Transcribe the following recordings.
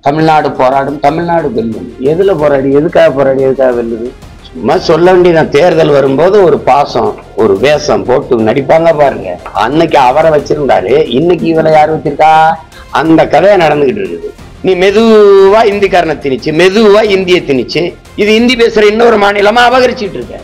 தமிழ்நாடு போராடும், தமிழ்நாடு வெல்லும். எதுல போராடி, எதுக்காக போராடி, எதுக்காக வெல்லுது? சும்மா சொல்ல வேண்டியதான். தேர்தல் வரும்போது ஒரு பாசம், ஒரு வேஷம் போட்டு நடிப்பாங்க பாருங்க. அன்னைக்கு அவரை வச்சிருந்தாரு, இன்னைக்கு இவளை யார் வச்சிருக்கா? அந்த கதையை நடந்துகிட்டு இருக்குது. நீ மெதுவா இந்திக்காரனை திணிச்சு, மெதுவா இந்திய திணிச்சு, இது இந்தி பேசுற இன்னொரு மாநிலமா அபகரிச்சுட்டு இருக்க.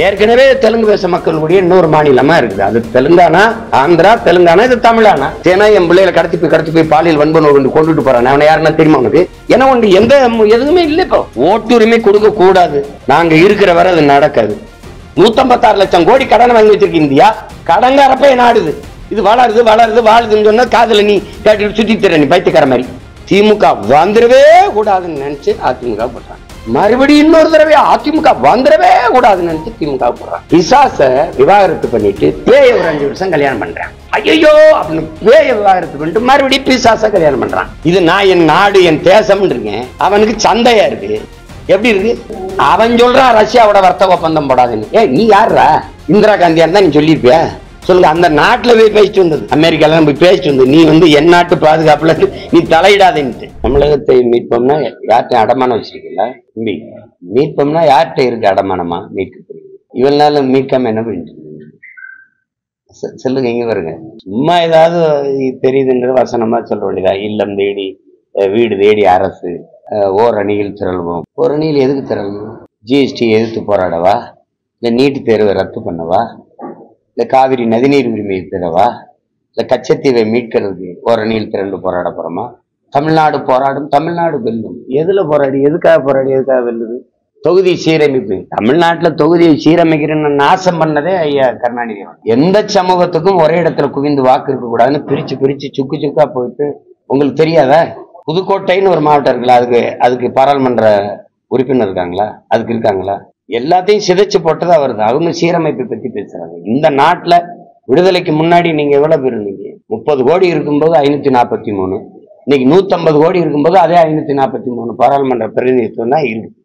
ஏற்கனவே தெலுங்கு பேச மக்களுடைய இன்னொரு மாநிலமா இருக்குது. அது தெலுங்கானா, ஆந்திரா, தெலுங்கானா, இது தமிழானா. ஏன்னா என் பிள்ளைகளை கடத்தி போய் பாலியல் வன்புணர்வு கொண்டுட்டு போறான். அவனை யாருன்னா தெரியுமா உனக்கு? ஏன்னா ஒன்று எந்த எதுவுமே இல்லை. இப்போ ஓட்டுரிமை கொடுக்க கூடாது. நாங்க இருக்கிற வரை அது நடக்காது. 156 லட்சம் கோடி கடன் வாங்கி வச்சிருக்கு இந்தியா. கடங்காரப்ப நாடுது. இது வாழுதுன்னு சொன்னா காதுல நீ கேட்டுட்டு சுத்தி தர நீ பைத்தியக்கார மாதிரி. திமுக வந்துடவே கூடாதுன்னு நினைச்சு அதிமுக போட்டாங்க. மறுபடியும் இன்னொரு தடவை அதிமுக வந்துடவே கூடாதுன்னு நினைச்சு திமுக போடுறான். பிசாச விவாகரத்து பண்ணிட்டு பேய ஒரு 5 வருஷம் கல்யாணம் பண்றான். ஐயோ அப்படின்னு பேய விவாகரத்து பண்ணிட்டு மறுபடியும் பிசாச கல்யாணம் பண்றான். இது நான் என் நாடு என் தேசம் இருக்கேன். அவனுக்கு சந்தையா இருக்கு. எப்படி இருக்கு? அவன் சொல்றான் ரஷ்யாவோட வர்த்தக ஒப்பந்தம் போடாதுன்னு. நீ யாருடா? இந்திரா காந்தியா இருந்தா நீ சொல்லிருப்பியா? சொல்லுங்க. அந்த நாட்டுல போய் பேசிட்டு வந்தது, அமெரிக்கால போய் பேசிட்டு வந்தது. நீ என் நாட்டு பாதுகாப்புல நீ தலையிடாதேன்ட்டு. தமிழகத்தை மீட்போம்னா யார்கிட்ட அடமானம் வச்சிருக்கீங்களா? மீட்போம்னா யார்கிட்ட இருக்கு அடமானமா? மீட்க இவனால மீட்காம என்ன பண்ணிட்டு சொல்லுங்க. இங்க வருங்க. சும்மா ஏதாவது தெரியுதுன்ற வசனமா சொல்ல வேண்டியதா? இல்லம் தேடி வீடு தேடி அரசு, ஓரணியில் திரளுவோம். ஓரணியில் எதுக்கு திரளணும்? ஜிஎஸ்டி எதிர்த்து போராடவா? இல்ல நீட்டு தேர்வை ரத்து பண்ணவா? இல்ல காவிரி நதிநீர் உரிமையை பெறவா? இல்ல கச்சத்தீவை மீட்கிறதுக்கு ஓரணியில் திரண்டு போராட போறோமா? தமிழ்நாடு போராடும், தமிழ்நாடு வெல்லும். எதுல போராடி, எதுக்காக போராடி, எதுக்காக வெல்லுது? தொகுதி சீரமைப்பு. தமிழ்நாட்டுல தொகுதியை சீரமைக்கிறேன்னு நாசம் பண்ணதே ஐயா கருணாநிதி. எந்த சமூகத்துக்கும் ஒரே இடத்துல குவிந்து வாக்கு இருக்க கூடாதுன்னு பிரிச்சு சுக்கா போயிட்டு, உங்களுக்கு தெரியாதா? புதுக்கோட்டைன்னு ஒரு மாவட்டம் இருக்குல்ல, அதுக்கு பாராளுமன்ற உறுப்பினர் இருக்காங்களா? அதுக்கு இருக்காங்களா? எல்லாத்தையும் சிதைச்சு போட்டதா வருது. அவங்க சீரமைப்பை பத்தி பேசுறாங்க. இந்த நாட்டுல விடுதலைக்கு முன்னாடி நீங்க எவ்வளவு பேர் இருந்தீங்க? 30 கோடி இருக்கும்போது 543. இன்னைக்கு 150 கோடி இருக்கும்போது அதே 543 பாராளுமன்ற பிரதிநிதித்துவம் தான் இருக்கு.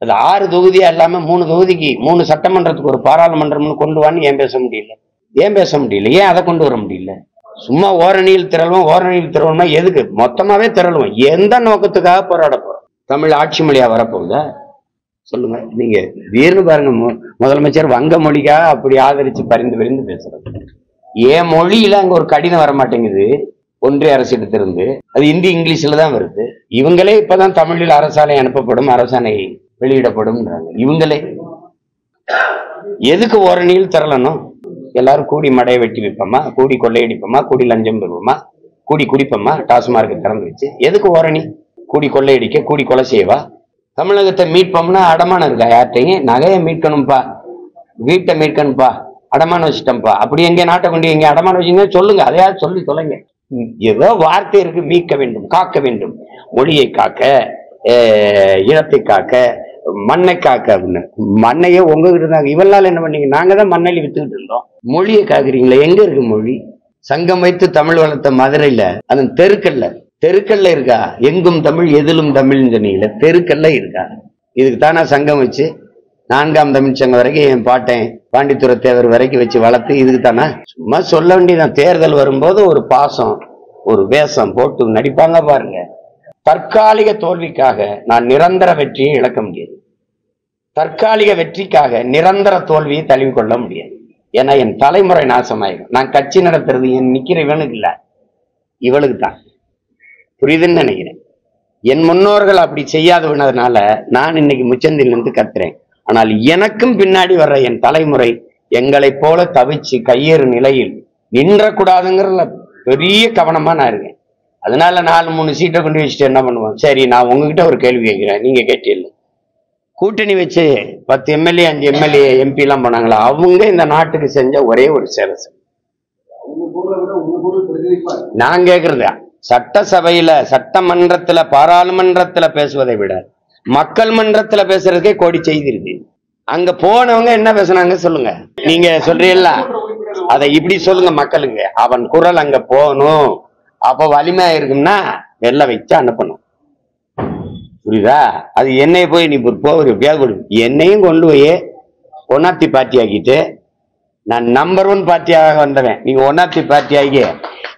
அது 6 தொகுதியா இல்லாம 3 தொகுதிக்கு 3 சட்டமன்றத்துக்கு ஒரு பாராளுமன்றம்னு கொண்டு வான்னு ஏன் பேச முடியல? ஏன் அதை கொண்டு வர முடியல? சும்மா ஓரணியில் திரள்வோம்னா எதுக்கு? மொத்தமாவே திரளுவோம். எந்த நோக்கத்துக்காக போராட போறோம்? தமிழ் ஆட்சி மொழியா வரப்போகுதா? சொல்லுங்க. நீங்க வீர்னு பாருங்க, முதலமைச்சர் வங்க மொழிக்காக அப்படி ஆதரிச்சு பரிந்து பேசுறது. என் மொழியில அங்க ஒரு கடிதம் வர மாட்டேங்குது ஒன்றிய அரசிடத்திலிருந்து. அது ஹிந்தி இங்கிலீஷ்ல தான் வருது. இவங்களே இப்பதான் தமிழில் அரசாணை அனுப்பப்படும், அரசாணை வெளியிடப்படும். இவங்களே எதுக்கு ஓரணியில் திரளணும்? எல்லாரும் கூடி மடையை வெட்டி வைப்போமா? கூடி கொள்ளையடிப்போமா? கூடி லஞ்சம் பெறுவோமா? கூடி குடிப்போமா? டாஸ்மார்க் திறந்து வச்சு எதுக்கு ஓரணி? கூடி கொள்ளையடிக்க, கூடி கொலை செய்வா? தமிழகத்தை மீட்போம்னா அடமானம் இருக்கா? யார்கிட்டையும் நகையை மீட்கணும்பா, வீட்டை மீட்கணும்பா, அடமானம் வச்சுட்டோம்ப்பா. அப்படி எங்க நாட்டை கொண்டு எங்க அடமானம் வச்சுங்க சொல்லுங்க. அதையாவது சொல்லி தொலைங்க. ஏதோ வார்த்தை இருக்கு. மீட்க வேண்டும், காக்க வேண்டும், மொழியை காக்க, இனத்தை காக்க, மண்ணை காக்க அப்படின்னு. மண்ணையே உங்ககிட்ட இருந்தாங்க. இவளால் என்ன பண்ணீங்க? நாங்க தான் மண்ணை வித்துக்கிட்டு இருந்தோம். மொழியை காக்குறீங்களா? எங்க இருக்கு மொழி? சங்கம் வைத்து தமிழ் வளர்த்த மதுரையில அதன் தெருக்கல்ல இருக்கா? எங்கும் தமிழ் எதிலும் தமிழ்னு சொன்னீங்களே, தெருக்கல்ல இருக்கா? இதுக்கு தானே சங்கம் வச்சு 4ஆம் தமிழ் சங்கம் வரைக்கும் என் பாட்டேன் பாண்டித்துறை தேவர் வரைக்கும் வச்சு வளர்த்து. இதுக்கு தானே? சும்மா சொல்ல வேண்டியதான். தேர்தல் வரும்போது ஒரு பாசம், ஒரு வேஷம் போட்டு நடிப்பாங்க பாருங்க. தற்காலிக தோல்விக்காக நான் நிரந்தர வெற்றியை இழக்க முடியாது. தற்காலிக வெற்றிக்காக நிரந்தர தோல்வியை தழுவிக்கொள்ள முடியாது. ஏன்னா என் தலைமுறை நாசமாயிடும். நான் கட்சி நடத்துறது என் நிக்கிற இவனுக்கு இல்ல, இவளுக்கு தான். புரியுதுன்னு நினைக்கிறேன். என் முன்னோர்கள் அப்படி செய்யாதவனதுனால நான் இன்னைக்கு முச்சந்தில் இருந்து கத்துறேன். ஆனால் எனக்கும் பின்னாடி வர்ற என் தலைமுறை எங்களை போல தவிச்சு கையேறு நிலையில் நின்றக்கூடாதுங்கிறதுல பெரிய கவனமா நான் இருக்கேன். அதனால 4-3 சீட்டை கொண்டு வச்சுட்டு என்ன பண்ணுவோம்? சரி, நான் உங்ககிட்ட ஒரு கேள்வி கேட்கிறேன், நீங்க கேட்டீங்க. கூட்டணி வச்சு 10 எம்எல்ஏ 5 எம்எல்ஏ எம்பி எல்லாம் போனாங்களா? அவங்க இந்த நாட்டுக்கு செஞ்ச ஒரே ஒரு சேவை. நான் கேக்குறதா, சட்டசபையில, சட்டமன்றத்துல, பாராளுமன்றத்துல பேசுவதை விட மக்கள் மன்றத்துல பேசுறதுக்கே கோடி செய்தி இருக்கு. அங்க போனவங்க என்ன பேசுனாங்க சொல்லுங்க. நீங்க சொல்றீங்களா? அதை இப்படி சொல்லுங்க மக்களுக்கு. அவன் குரல் அங்க போகணும், அப்ப வலிமையா இருக்கும்னா வெள்ள வச்சு அனுப்பணும். புரியுதா? அது என்னைய போய் நீ போய் என்னையும் கொண்டு போய் ஒன்னாப்தி பார்ட்டி ஆக்கிட்டு, நான் நம்பர் 1 பார்ட்டியாக வந்தவன், நீங்க ஒன்னாப்தி பார்ட்டி ஆகி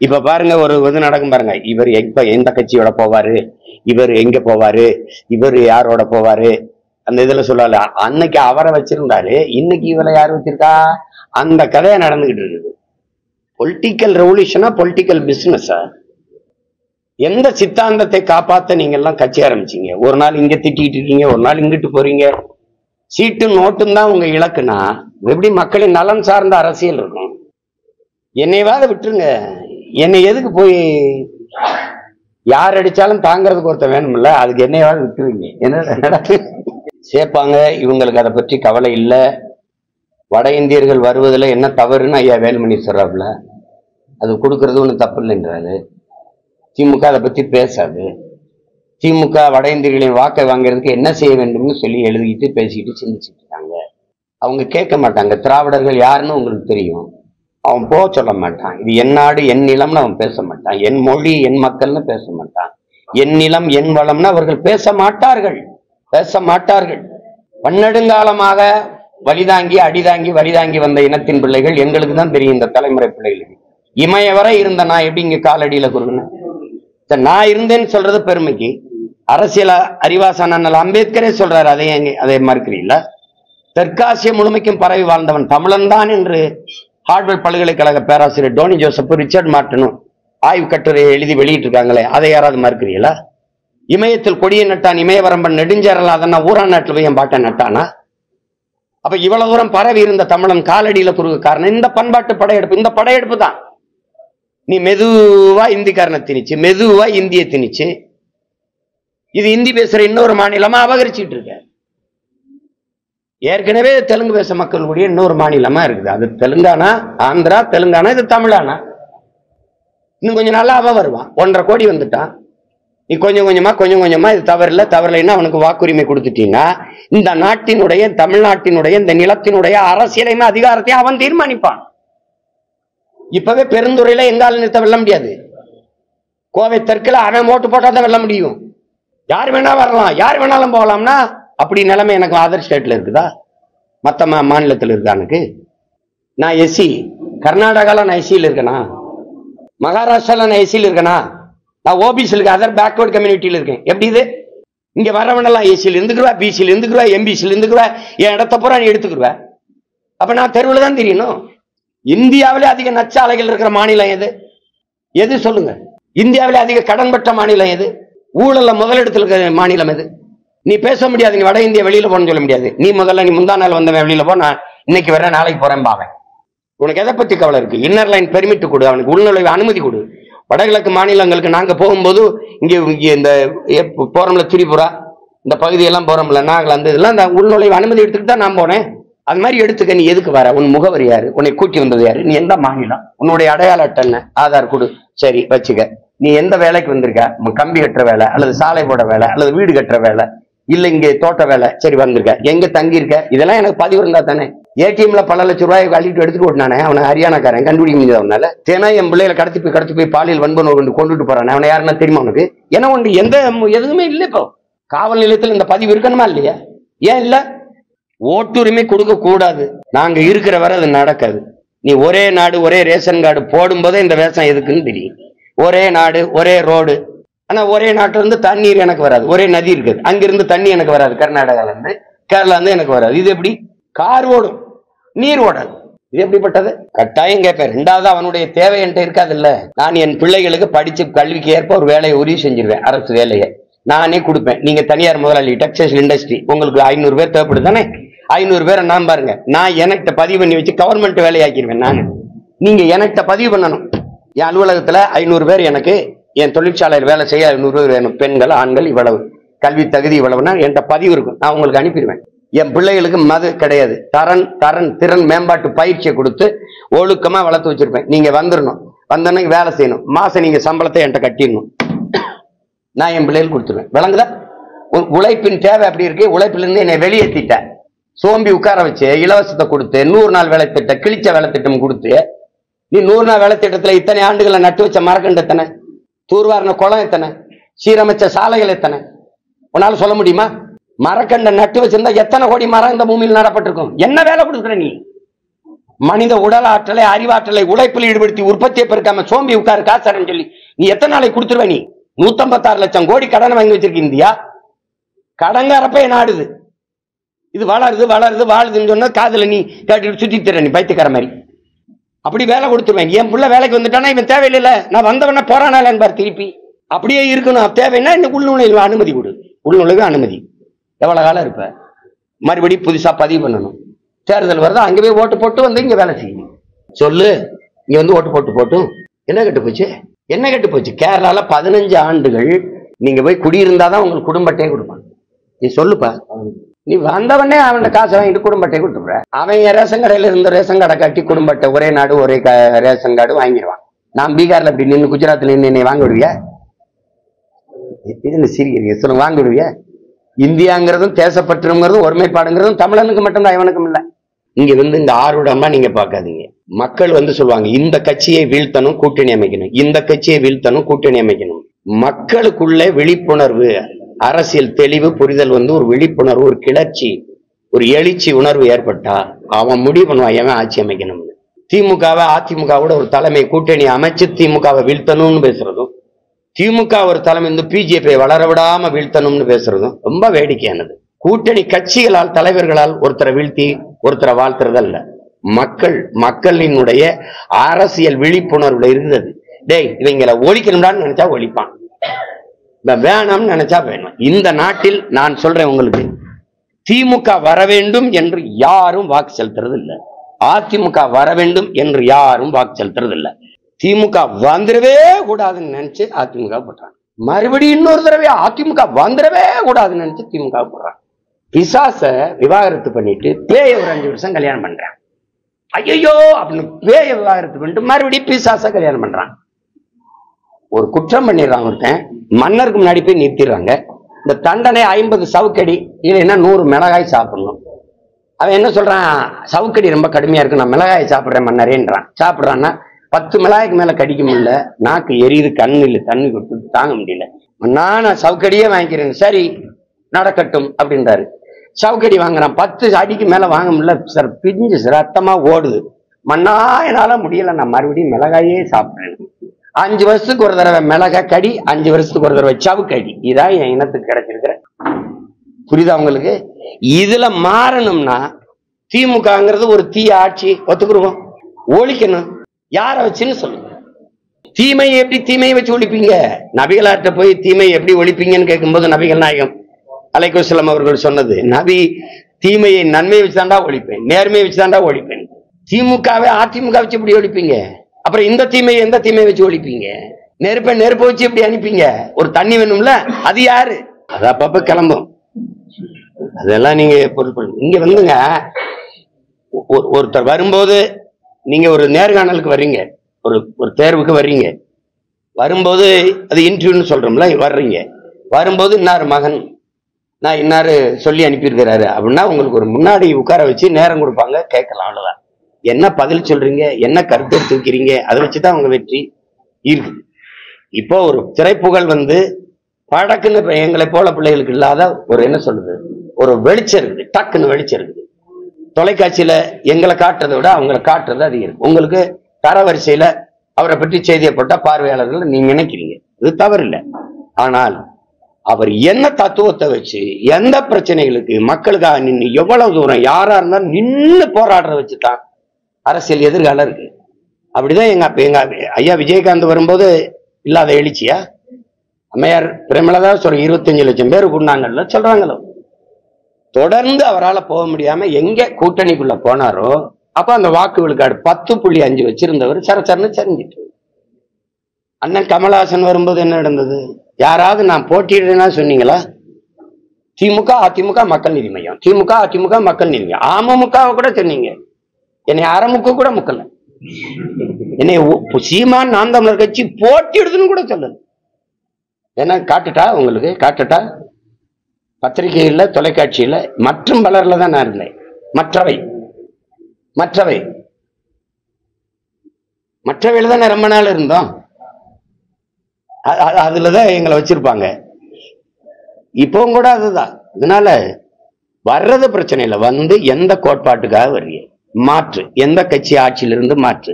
இப்ப பாருங்க ஒரு இது நடக்கும் பாருங்க. இவர் எப்ப எந்த கட்சியோட போவாரு, இவர் எங்க போவாரு, இவர் யாரோட போவாரு, அந்த இதுல சொல்லல. அன்னைக்கு அவரை வச்சிருந்தாரு, இன்னைக்கு இவரை யார் வச்சிருக்கா, அந்த கதையை நடந்துகிட்டு இருக்குது. பொலிட்டிக்கல் ரெவல்யூஷனா பொலிட்டிக்கல் பிசினஸா? எந்த சித்தாந்தத்தை காப்பாத்த நீங்க எல்லாம் கட்சி ஆரம்பிச்சீங்க? ஒரு நாள் இங்க திட்டிட்டு இருக்கீங்க, ஒரு நாள் இங்கிட்டு போறீங்க. சீட்டும் நோட்டும் தான் உங்க இலக்குனா எப்படி மக்களின் நலன் சார்ந்த அரசியல் இருக்கும்? என்னையவாத விட்டுருங்க. என்னை எதுக்கு போய் யார் அடிச்சாலும் தாங்கிறதுக்கு ஒருத்தர் வேணும்ல, அதுக்கு என்னையவாத விட்டுருவீங்க. என்ன சேர்ப்பாங்க? இவங்களுக்கு அதை பற்றி கவலை இல்லை. வட இந்தியர்கள் வருவதில் என்ன தவறுன்னு ஐயா வேலுமணி சொல்றாப்புல, அது கொடுக்கறது ஒன்றும் தப்பு இல்லைன்றாரு. திமுக அதை பத்தி பேசாது. திமுக வட இந்தியர்களின் வாக்கை வாங்கிறதுக்கு என்ன செய்ய வேண்டும்னு சொல்லி எழுதிட்டு பேசிக்கிட்டு சிந்திச்சுட்டு இருக்காங்க. அவங்க கேட்க மாட்டாங்க. திராவிடர்கள் யாருன்னு உங்களுக்கு தெரியும். அவன் போக சொல்ல மாட்டான். இது என் நாடு என் நிலம்னு அவன் பேச மாட்டான். என் மொழி என் மக்கள்னு பேச மாட்டான். என் நிலம் என் வளம்னு அவர்கள் பேச மாட்டார்கள். பன்னெடுங்காலமாக வலிதாங்கி அடிதாங்கி வலிதாங்கி வந்த இனத்தின் பிள்ளைகள் எங்களுக்கு தான் தெரியும். இந்த தலைமுறை பிள்ளைகளுக்கு இமய வரை இருந்த நான் எப்படி இங்க காலடியில கொடுக்கணும்? நான் இருந்தேன்னு சொல்றது பெருமைக்கு. அரசியல் அறிவாசான அம்பேத்கரே சொல்றாரு. அதை மறுக்கிறீங்களா? தெற்காசிய முழுமைக்கும் பரவி வாழ்ந்தவன் தமிழன் தான் என்று ஹார்வர்ட் பல்கலைக்கழக பேராசிரியர் டோனி ஜோசப், ரிச்சர்ட் மார்டனும் ஆய்வு கட்டுரையை எழுதி வெளியிட்டு இருக்காங்களே, அதை யாராவது மறுக்கிறீங்களா? இமயத்தில் கொடியை நட்டான் இமயவரம்பன் நெடுஞ்சேரல், அதனா ஊரா நாட்டில் போய் என் பாட்டை நட்டானா? அப்ப இவ்வளவு தூரம் பரவி இருந்த தமிழன் காலடியில குறுக்க காரணம் இந்த பண்பாட்டு படையெடுப்பு. இந்த படையெடுப்பு தான். நீ மெதுவா இந்திக்காரனை திணிச்சு, மெதுவா இந்திய திணிச்சு, இது இந்தி பேசுற இன்னொரு மாநிலமா அபகரிச்சுட்டு இருக்க. ஏற்கனவே தெலுங்கு பேச மக்களுடைய இன்னொரு மாநிலமா இருக்குது. அது தெலுங்கானா, ஆந்திரா, தெலுங்கானா, இது தமிழானா. இன்னும் கொஞ்சம் நாளா அவன் வருவான். 1.5 கோடி வந்துட்டான். நீ கொஞ்சம் கொஞ்சமா இது தவறில்லைன்னா அவனுக்கு வாக்குரிமை கொடுத்துட்டீங்கன்னா இந்த நாட்டினுடைய, தமிழ்நாட்டினுடைய, இந்த நிலத்தினுடைய அரசியலையுமே அதிகாரத்தையும் அவன் தீர்மானிப்பான். இப்பவே பெருந்துறையில எங்கால நிறுத்த வெல்ல முடியாது. கோவை தெற்குல அவன் ஓட்டு போட்டா தான் வெல்ல முடியும். யார் வேணா வரலாம், யார் வேணாலும் போகலாம்னா அப்படி நிலைமை எனக்கு அதர் ஸ்டேட்ல இருக்குதா? மற்ற மாநிலத்தில் இருக்கானுக்கு? நான் எஸ்சி, கர்நாடகால நான் எஸ்சியில் இருக்கேனா? மகாராஷ்டிரால நான் எஸ்சியில் இருக்கேனா? நான் ஓபிசியில் இருக்கேன், அதர் பேக்வர்ட் கம்யூனிட்டியில் இருக்கேன். எப்படி இது? இங்க வரவனெல்லாம் எஸ்சியில் இருந்துக்குவா, பிசியில் இருந்துக்குவா, எம்பிசியில் இருந்துக்குவா, என் இடத்த பூரா நீ எடுத்துக்குவ. அப்ப நான் தெருவில் தான் தெரியணும். இந்தியாவிலே அதிக நச்சாலைகள் இருக்கிற மாநிலம் எது? எது சொல்லுங்க. இந்தியாவிலே அதிக கடன் பெற்ற மாநிலம் எது? ஊழல்ல முதலிடத்தில் இருக்கிற மாநிலம் எது? நீ பேச முடியாது. நீ வட இந்தியா வெளியில போன்னு சொல்ல முடியாது. நீ முந்தா நாள் வந்தவன் வெளியில போ, நான் இன்னைக்கு வர நாளைக்கு போறேன் பாவேன். உனக்கு எதை பத்தி கவலை இருக்கு? இன்னர் லைன் பெர்மிட் கொடு, அவனுக்கு உள்நுழைவு அனுமதி கொடு. வடகிழக்கு மாநிலங்களுக்கு நாங்க போகும்போது இங்க இந்த போறோம்ல, திரிபுரா இந்த பகுதியெல்லாம் போறோம்ல, நாகாலாந்து, இதெல்லாம் இந்த உள்நுழைவு அனுமதி எடுத்துக்கிட்டு தான் நான் போனேன். அது மாதிரி எடுத்துக்க. நீ எதுக்கு வர? உன் முகவரி யாரு? உன்னை கூட்டி வந்தது யாரு? நீ எந்த மாநிலம்? உன்னுடைய அடையாள அட்டை என்ன? ஆதார் கொடு. சரி வச்சுக்க. நீ எந்த வேலைக்கு வந்திருக்க? கம்பி கட்டுற வேலை, அல்லது சாலை போட வேலை, அல்லது வீடு கட்டுற வேலை, இல்ல இங்க தோட்ட வேலை. சரி வந்திருக்க. எங்க தங்கி இருக்க? இதெல்லாம் எனக்கு பதிவு இருந்தா தானே. ஏடிஎம்ல பல லட்சம் ரூபாய் அள்ளிட்டு எடுத்துட்டு ஓட்டினானே, அவனை ஹரியானாக்காரன் கண்டுபிடிக்க முடியாது அவனால. தேனா என் பிள்ளைகளை கடத்தி போய் பாலியல் வன்புணர்வு கொண்டுட்டு போறானே, அவனை யாருன்னா தெரியுமா உனக்கு? ஏன்னா ஒன்று எதுவுமே இல்லை. இப்போ காவல் நிலையத்தில் இந்த பதிவு இருக்கணுமா இல்லையா? ஏன் இல்ல? ஓட்டுரிமை கொடுக்க கூடாது. நாங்க இருக்கிற வரை அது நடக்காது. நீ ஒரே நாடு ஒரே ரேஷன் கார்டு போடும்போதே இந்த வேஷம் எதுக்குன்னு தெரியும். ஒரே நாடு ஒரே ரோடு. ஆனா ஒரே நாட்டுல இருந்து தண்ணீர் எனக்கு வராது. ஒரே நதி இருக்குது, அங்கிருந்து தண்ணி எனக்கு வராது. கர்நாடகால இருந்து, கேரளா இருந்து எனக்கு வராது. இது எப்படி? கார் ஓடும், நீர் ஓடாது. இது எப்படிப்பட்டது? கட்டாயம் கேட்பேன். ரெண்டாவது, அவனுடைய தேவை என்கிட்ட இருக்காது இல்ல. நான் என் பிள்ளைகளுக்கு படிச்சு கல்விக்கு ஏற்ப ஒரு வேலையை உறுதி செஞ்சிருவேன். அரசு வேலையை நானே கொடுப்பேன். நீங்க தனியார் முதலாளி, டெக்ஸ்டைல் இண்டஸ்ட்ரி, உங்களுக்கு 500 பேர் தேவைப்படுது தானே? 500 பேரை நான் பாருங்க, நான் எனக்கு பதிவு பண்ணி வச்சு கவர்மெண்ட் வேலையாக்கிடுவேன். நான் நீங்க எனக்கு பதிவு பண்ணணும். என் அலுவலகத்துல 500 பேர், எனக்கு என் தொழிற்சாலையில் வேலை செய்ய 500 பேர் வேணும். பெண்கள் ஆண்கள் இவ்வளவு, கல்வி தகுதி இவ்வளவுனா என்கிட்ட பதிவு இருக்கும். நான் உங்களுக்கு அனுப்பிடுவேன். என் பிள்ளைகளுக்கு மது கிடையாது. திறன் மேம்பாட்டு பயிற்சியை கொடுத்து ஒழுக்கமா வளர்த்து வச்சிருப்பேன். நீங்க வந்துடணும், வந்தோன்னு வேலை செய்யணும். மாசம் நீங்க சம்பளத்தை என்கிட்ட கட்டிடணும். நான் என் பிள்ளைகளுக்கு கொடுத்துருவேன். விளங்குதா? உழைப்பின் தேவை அப்படி இருக்கு. உழைப்பிலிருந்து என்னை வெளியேற்றிட்ட, சோம்பி உட்கார வச்சு இலவசத்தை கொடுத்து 100 நாள் வேலை திட்டம், கிழிச்ச வேலை திட்டம் கொடுத்து, நீ 100 நாள் வேலை திட்டத்துல இத்தனை ஆண்டுகளை நட்டு வச்ச மரக்கண்டு எத்தனை? தூர்வாரின குளம் எத்தனை? சீரமைச்ச சாலைகள் எத்தனை? உன்னால சொல்ல முடியுமா? மரக்கண்டை நட்டு வச்சிருந்தா எத்தனை கோடி மரம் இந்த பூமியில் நடப்பட்டிருக்கும்? என்ன வேலை கொடுக்குற நீ? மனித உடல் ஆற்றலை, அறிவாற்றலை உழைப்பில் ஈடுபடுத்தி உற்பத்தியை பெருக்காம சோம்பி உட்காரு காசரன்னு சொல்லி நீ எத்தனை நாளைக்கு கொடுத்துருவ? நீ 156 லட்சம் கோடி கடன் வாங்கி வச்சிருக்கு இந்தியா. கடங்காரப்ப நாடுது. இது வளருது வளருது வாழுதுன்னு சொன்னா காதுல நீ கேட்டு சுத்தி தர நீ பைத்தியக்கார மாதிரி. அப்படி வேலை கொடுத்துருவேன். என் புள்ள வேலைக்கு வந்துட்டானா இவன் தேவையில்லை, நான் வந்தவன போறானால என்பார். திருப்பி அப்படியே இருக்கணும். தேவைன்னா இந்த உள்நுழைவு அனுமதி கொடு. உள்நுழைவு அனுமதி எவ்வளவு காலம் இருப்ப? மறுபடியும் புதுசா பதிவு பண்ணணும். தேர்தல் வருதா அங்கே போய் ஓட்டு போட்டு வந்து இங்க வேலை செய்யணும். சொல்லு, இங்க வந்து ஓட்டு போட்டு போட்டும் என்ன கெட்டு போச்சு? என்ன கெட்டு போச்சு? கேரளால 15 ஆண்டுகள் நீங்க போய் குடியிருந்தாதான் உங்களுக்கு குடும்பத்தையே கொடுப்பாங்க. நீ சொல்லுப்பா. நீ வந்தவனே அவன் காசை வாங்கிட்டு குடும்பத்தை கொடுத்துடுற. அவன் ரேஷன் கடையில இருந்த ரேஷன் கடை கட்டி குடும்பத்தை ஒரே நாடு ஒரே ரேஷன் கார்டு வாங்கிடுவான். நான் பீகார்ல இப்படி நின்று குஜராத்ல நின்று என்னை வாங்க விடுவியா? சிரிக்கிறீங்க, சொல்லுங்க. வாங்க விடுவியா? இந்தியாங்கிறதும் தேசப்பற்றுங்கிறதும் ஒருமைப்பாடுங்கிறதும் தமிழனுக்கு மட்டும்தான், இவனுக்கும் இல்லை. இங்க வந்து இந்த ஆர்வடமா நீங்க பார்க்காதீங்க. மக்கள் வந்து சொல்லுவாங்க இந்த கட்சியை வீழ்த்தணும் கூட்டணி அமைக்கணும், இந்த கட்சியை வீழ்த்தணும் கூட்டணி அமைக்கணும். மக்களுக்குள்ள விழிப்புணர்வு, அரசியல் தெளிவு, புரிதல் வந்து ஒரு விழிப்புணர்வு, ஒரு கிளர்ச்சி, ஒரு எழுச்சி உணர்வு ஏற்பட்டா அவன் முடிவு பண்ணுவான் எவன் ஆட்சி அமைக்கணும்னு. திமுகவை அதிமுகவோட ஒரு தலைமை கூட்டணி அமைச்சு திமுகவை வீழ்த்தணும்னு பேசுறதும், திமுக ஒரு தலைமை வந்து பிஜேபியை வளர விடாம வீழ்த்தணும்னு பேசுறதும் ரொம்ப வேடிக்கையானது. கூட்டணி கட்சிகளால் தலைவர்களால் ஒருத்தரை வீழ்த்தி ஒருத்தரை வாழ்த்துறது அல்ல. மக்களினுடைய அரசியல் விழிப்புணர்வுல இருந்தது. டேய் இவங்களை ஒழிக்கணும்டான்னு நினைச்சா ஒழிப்பான், வேணாம்னு நினைச்சா வேணும். இந்த நாட்டில் நான் சொல்றேன் உங்களுக்கு, திமுக வர வேண்டும் என்று யாரும் வாக்கு செலுத்துறது இல்லை. அதிமுக வர வேண்டும் என்று யாரும் வாக்கு செலுத்துறது இல்லை. திமுக வந்துடவே கூடாதுன்னு நினைச்சு அதிமுக போடுறாங்க. மறுபடியும் இன்னொரு தடவை அதிமுக வந்துடவே கூடாதுன்னு நினைச்சு திமுக போடுறாங்க. பிசாச விவாகரத்து பண்ணிட்டு பேய ஒரு 5 வருஷம் கல்யாணம் பண்றான். ஐயோ அப்படின்னு பேய விவாகரத்து பண்ணிட்டு மறுபடியும் பிசாச கல்யாணம் பண்றான். ஒரு குற்றம் பண்ணிடுறான் ஒருத்தன், மன்னருக்கு முன்னாடி போய் நிறுத்திடுறாங்க. இந்த தண்டனை 50 சவுக்கடி இல்லைன்னா 100 மிளகாய் சாப்பிடணும். அவன் என்ன சொல்றான்? சவுக்கடி ரொம்ப கடுமையா இருக்கு, நான் மிளகாய் சாப்பிடுறேன் மன்னரேன்றான். சாப்பிடுறான்னா 10 மிளகாய்க்கு மேல கடிக்க முடியல, நாக்கு எரியுது, கண்ணில் தண்ணி கொடுத்து தாங்க முடியல. நான் சவுக்கடியே வாங்கிக்கிறேன், சரி நடக்கட்டும் அப்படின்றாரு. சவுக்கடி வாங்குறான், 10 அடிக்கு மேல வாங்க முடியல சார், பிஞ்சு ரத்தமா ஓடுது. மண்ணா என்னால முடியல, நான் மறுபடியும் மிளகாயே சாப்பிடுறேன். 5 வருஷத்துக்கு ஒரு தடவை மிளகாய் கடி, 5 வருஷத்துக்கு ஒரு தடவை சவுக்கடி. இதான் என் இனத்துக்கு கிடைச்சிருக்கிற. புரியுதா உங்களுக்கு? இதுல மாறணும்னா திமுகங்கிறது ஒரு தீய ஆட்சி ஒத்துக்குருவோம், ஒழிக்கணும். யார வச்சுன்னு சொல்லுங்க. தீமையை எப்படி தீமையை வச்சு ஒழிப்பீங்க? நபிகளார்ட்ட போய் தீமையை எப்படி ஒழிப்பீங்கன்னு கேட்கும்போது நபிகள் நாயகம் அலைஹிஸ்ஸலாம் அவர்கள் சொன்னது, நபி தீமையை நன்மையை வச்சுதாண்டா ஒழிப்பேன், நேர்மையை வச்சுதாண்டா ஒழிப்பேன். திமுகவை அதிமுக வச்சு எப்படி ஒழிப்பீங்க? அப்புறம் இந்த தீமையை எந்த தீமையை வச்சு ஒழிப்பீங்க? நெருப்பை வச்சு எப்படி அனுப்பீங்க? ஒரு தண்ணி வேணும்ல, அது யாரு? அது அப்பப்ப கிளம்பும். அதெல்லாம் நீங்க பொருட்படுங்க. இங்க வந்துங்க, ஒருத்தர் வரும்போது நீங்க ஒரு நேர்காணலுக்கு வர்றீங்க, ஒரு தேர்வுக்கு வர்றீங்க. வரும்போது அது இன்டர்வியூன்னு சொல்றோம்ல, வர்றீங்க. வரும்போது இன்னார் மகன் நான் இன்னாரு சொல்லி அனுப்பியிருக்கிறாரு அப்படின்னா உங்களுக்கு ஒரு முன்னாடி உட்கார வச்சு நேரம் கொடுப்பாங்க, கேட்கலாம். அவ்வளவுதான். என்ன பதில் சொல்றீங்க, என்ன கருத்து எடுத்துக்கிறீங்க, அதை வச்சுதான் அவங்க வெற்றி இருக்குது. இப்போ ஒரு திரைப்புகழ் வந்து படக்குன்னு எங்களை போல பிள்ளைகளுக்கு இல்லாத ஒரு என்ன சொல்றது, ஒரு வெளிச்சம் இருக்குது, டக்குன்னு வெளிச்சம் இருக்குது. தொலைக்காட்சியில எங்களை காட்டுறதை விட அவங்களை காட்டுறது அதிகம் இருக்கு. உங்களுக்கு தரவரிசையில அவரை பற்றி செய்தியை போட்டா பார்வையாளர்கள் நீங்க நினைக்கிறீங்க, இது தவறு இல்லை. ஆனால் அவர் என்ன தத்துவத்தை வச்சு எந்த பிரச்சனைகளுக்கு மக்களுக்காக நின்று எவ்வளவு தூரம் யாரா இருந்தாலும் நின்று போராடுறத வச்சுதான் அரசியல் எதிர்காலம் இருக்கு. அப்படிதான் எங்க ஐயா விஜயகாந்த் வரும்போது இல்லாத எழுச்சியா? அம்மையார் பிரேமலதா சொல்ற 25 லட்சம் பேர் கூடாங்கல்ல சொல்றாங்களோ. தொடர்ந்து அவரால் போக முடியாம எங்க கூட்டணிக்குள்ள போனாரோ அப்ப அந்த வாக்கு விழுக்காடு 10.5 வச்சிருந்தவர் சரச்சரன்னு சரிஞ்சிட்டு. அண்ணன் கமலஹாசன் வரும்போது என்ன நடந்தது? யாராவது நான் போட்டியிடுறேன்னா சொன்னீங்களா? திமுக அதிமுக மக்கள் நீதி மையம், திமுக அதிமுக மக்கள் நீதி மையம். அமமுகவை கூட சொன்னீங்க, என்னை அறமுக கூட முக்கல. என்னை சீமான் நாம் தமிழர் கட்சி போட்டியிடுதுன்னு கூட சொல்லல. ஏன்னா காட்டுட்டா உங்களுக்கு, காட்டுட்டா பத்திரிகையில தொலைக்காட்சியில மற்றும் பலர்ல தான் நான் இருந்தேன். மற்றவையில தான் ரொம்ப நாள் இருந்தோம். அதுலதான் எங்களை வச்சிருப்பாங்க. இப்பவும் கூட அதுதான். அதனால வர்றது பிரச்சனை இல்லை. வந்து எந்த கோட்பாட்டுக்காக வர்றீங்க? மாற்று. எந்த கட்சி ஆட்சியிலிருந்து மாற்று.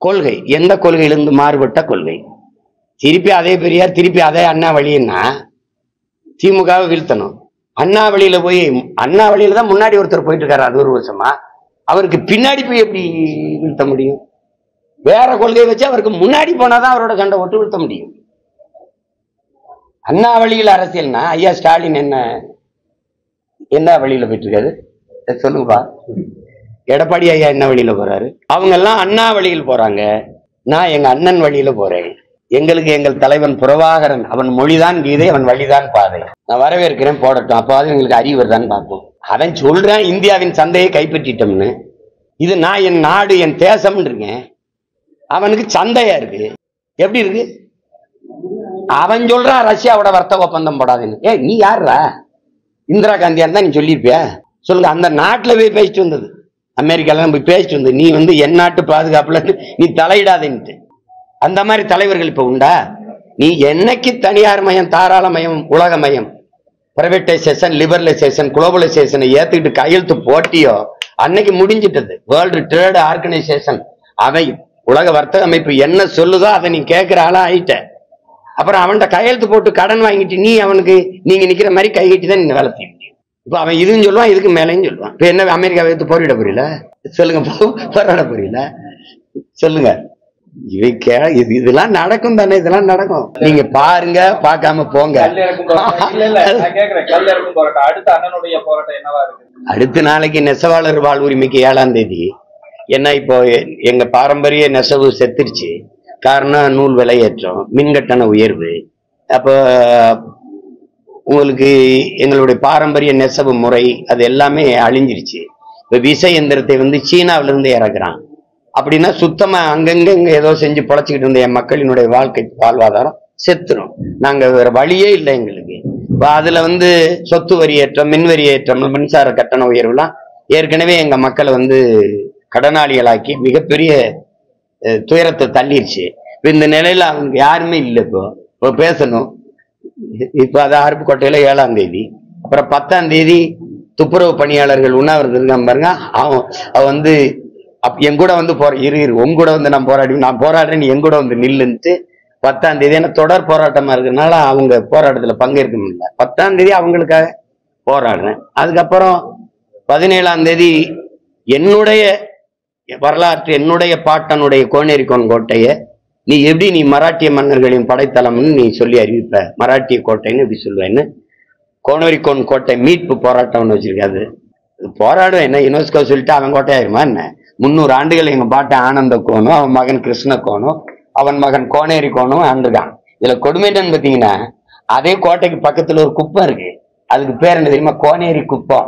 கொள்கை எந்த கொள்கையிலிருந்து மாறுபட்ட கொள்கை. திருப்பி அதே பெரியார், திருப்பி அதே அண்ணா வழின்னா திமுகவை வீழ்த்தணும். அண்ணா வழியில போய் அண்ணா வழியில தான் முன்னாடி ஒருத்தர் போயிட்டு இருக்காரு 60 வருஷமா, அவருக்கு பின்னாடி போய் எப்படி வீழ்த்த முடியும்? வேற கொள்கையை வச்சு அவருக்கு முன்னாடி போனாதான் அவரோட கண்ட ஓட்டு வீழ்த்த முடியும். அண்ணா வழியில் அரசியல்னா ஐயா ஸ்டாலின் என்ன வழியில போயிட்டு இருக்காரு சொல்லுங்கப்பா. எடப்பாடி ஐயா என்ன வழியில போறாரு? அவங்க எல்லாம் அண்ணா வழியில் போறாங்க, நான் எங்க அண்ணன் வழியில போறேன். எங்களுக்கு எங்கள் தலைவன் புரவாகரன், அவன் மொழிதான் கீதை, அவன் வழிதான் பாதை. நான் வரவேற்கிறேன், போடட்டும். அப்போது எங்களுக்கு அறிவு வருதான்னு பார்ப்போம். அவன் சொல்றான் இந்தியாவின் சந்தையை கைப்பற்றிட்டோம்னு. இது நான் என் நாடு என் தேசம் இருக்கேன், அவனுக்கு சந்தையா இருக்கு. எப்படி இருக்கு? அவன் சொல்றான் ரஷ்யாவோட வர்த்தக ஒப்பந்தம் போடாதுன்னு. நீ யாருடா? இந்திரா காந்தியா இருந்தா நீ சொல்லியிருப்பியா? சொல்லுங்க. அந்த நாட்டுல போய் பேசிட்டு வந்தது, அமெரிக்கால போய் பேசிட்டு வந்தது. நீ என் நாட்டு பாதுகாப்புல நீ தலையிடாதேன்ட்டு. அந்த மாதிரி தலைவர்கள் இப்ப உண்டா? நீ என்னைக்கு தனியார் மயம், தாராளமயம், உலகமயம், பிரைவேட்டைசேஷன், லிபரலைசேஷன், குளோபலைசேஷனை ஏத்துக்கிட்டு கையெழுத்து போட்டியோ அன்னைக்கு முடிஞ்சிட்டது. வேர்ல்டு ட்ரேட் ஆர்கனைசேஷன் அவை உலக வர்த்தக அமைப்பு என்ன சொல்லுதோ அதை நீ கேட்கிற ஆளா ஆயிட்ட. அப்புறம் அவன்கிட்ட கையெழுத்து போட்டு கடன் வாங்கிட்டு நீ அவனுக்கு நீங்க நிக்கிற மாதிரி கை கட்டி தான் நீங்க வேலை செய்ய முடியும். இப்ப அவன் இதுன்னு சொல்லுவான், இதுக்கு மேலேயும் சொல்லுவான். இப்ப என்ன அமெரிக்காவை எடுத்து போரிட புரியல? சொல்லுங்க. போராட புரியல? சொல்லுங்க. இதெல்லாம் நடக்கும் தானே? இதெல்லாம் நடக்கும். நீங்க பாருங்க, பார்க்காம போங்க. அடுத்த நாளைக்கு நெசவாளர் வாழ்வுரிமைக்கு 7ஆம் தேதி. ஏன்னா இப்போ எங்க பாரம்பரிய நெசவு செத்துருச்சு. காரணம் நூல் விலையேற்றம், மின்கட்டண உயர்வு. அப்போ உங்களுக்கு எங்களுடைய பாரம்பரிய நெசவு முறை அது எல்லாமே அழிஞ்சிருச்சு. இப்ப விசை எந்திரத்தை சீனாவில இருந்து இறக்குறான். அப்படின்னா சுத்தமா அங்கங்க ஏதோ செஞ்சு பொழைச்சிக்கிட்டு இருந்த என் மக்களினுடைய வாழ்வாதாரம் செத்துரும். நாங்க வேற வழியே இல்லை எங்களுக்கு. அதுல சொத்து வரி ஏற்றம், மின் வரி ஏற்றம், மின்சார கட்டண உயர்வுலாம் ஏற்கனவே எங்க மக்களை கடனாளிகளாக்கி மிகப்பெரிய துயரத்தை தள்ளிருச்சு. இப்ப இந்த நிலையில அவங்க யாருமே இல்லை. இப்போ பேசணும். இப்ப அது அருப்புக்கோட்டையில 7ஆம் தேதி, அப்புறம் 10ஆம் தேதி துப்புரவு பணியாளர்கள் உண்ணாவிரதம் இருக்காம பாருங்க. அவன் என் கூட உங்க கூட நான் போராடுறேன், நீ என் கூட நில்லுன்ட்டு 10ஆம் தேதி ஏன்னா தொடர் போராட்டமா இருக்கிறதுனால அவங்க போராட்டத்துல பங்கேற்க முடியல. 10ஆம் தேதி அவங்களுக்காக போராடுறேன். அதுக்கப்புறம் 17ஆம் தேதி என்னுடைய வரலாற்று, என்னுடைய பாட்டனுடைய கோனேரிக்கோன் கோட்டையை நீ மராட்டிய மன்னர்களின் படைத்தளம்னு நீ சொல்லி அறிவிப்ப, மராட்டிய கோட்டைன்னு எப்படி சொல்லுவேன்னு கோனேரிக்கோன் கோட்டை மீட்பு போராட்டம்னு வச்சிருக்காது. போராடும் என்ன யுனெஸ்கோ சொல்லிட்டு அவன் கோட்டையாயிருமா என்ன? 300 ஆண்டுகள் எங்க பாட்டன் ஆனந்த கோனும், அவன் மகன் கிருஷ்ண கோனும், அவன் மகன் கோனேரி கோனும் ஆண்டுதான். இதுல கொடுமை என்னன்னு பாத்தீங்கன்னா, அதே கோட்டைக்கு பக்கத்துல ஒரு குப்பம் இருக்கு. அதுக்கு பேர் என்ன தெரியுமா? கோனேரி குப்பம்.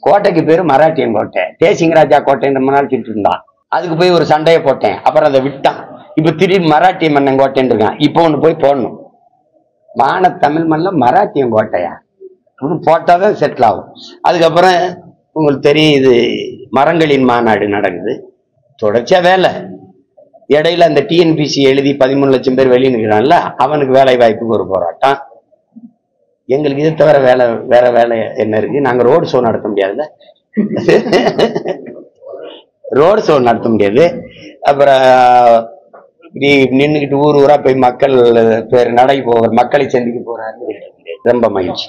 கோட்டைக்கு பேரு மராட்டியன் கோட்டை. தேசிங்கராஜா கோட்டைன்னு ரொம்ப நாள் சொல்லிட்டு இருந்தான். அதுக்கு போய் ஒரு சண்டையை போட்டேன், அப்புறம் அதை விட்டான். இப்ப திடீர்னு மராட்டிய மன்னன் கோட்டைன்னு இருக்கான். இப்போ ஒண்ணு போய் போடணும். மான தமிழ் மண்ணில் மராட்டியன் கோட்டையா போட்டாதான் செட்டில் ஆகும். அதுக்கப்புறம் உங்களுக்கு தெரியும், இது மரங்களின் மாநாடு நடக்குது. தொடர்ச்சியா வேலை. இடையில அந்த டிஎன்பிசி எழுதி 13 லட்சம் பேர் வெளியே நிற்கிறான்ல, அவனுக்கு வேலை வாய்ப்புக்கு ஒரு போராட்டம். எங்களுக்கு இது தவிர வேற வேலை என்ன இருக்கு? நாங்க ரோடு ஷோ நடத்த முடியாதுல்ல, ரோடு ஷோ நடத்த முடியாது. அப்புறம் நின்றுக்கிட்டு ஊர் ஊரா போய் மக்கள் பேர் நடை போகிற மக்களை சந்திக்க போறாரு. ரொம்ப மகிழ்ச்சி.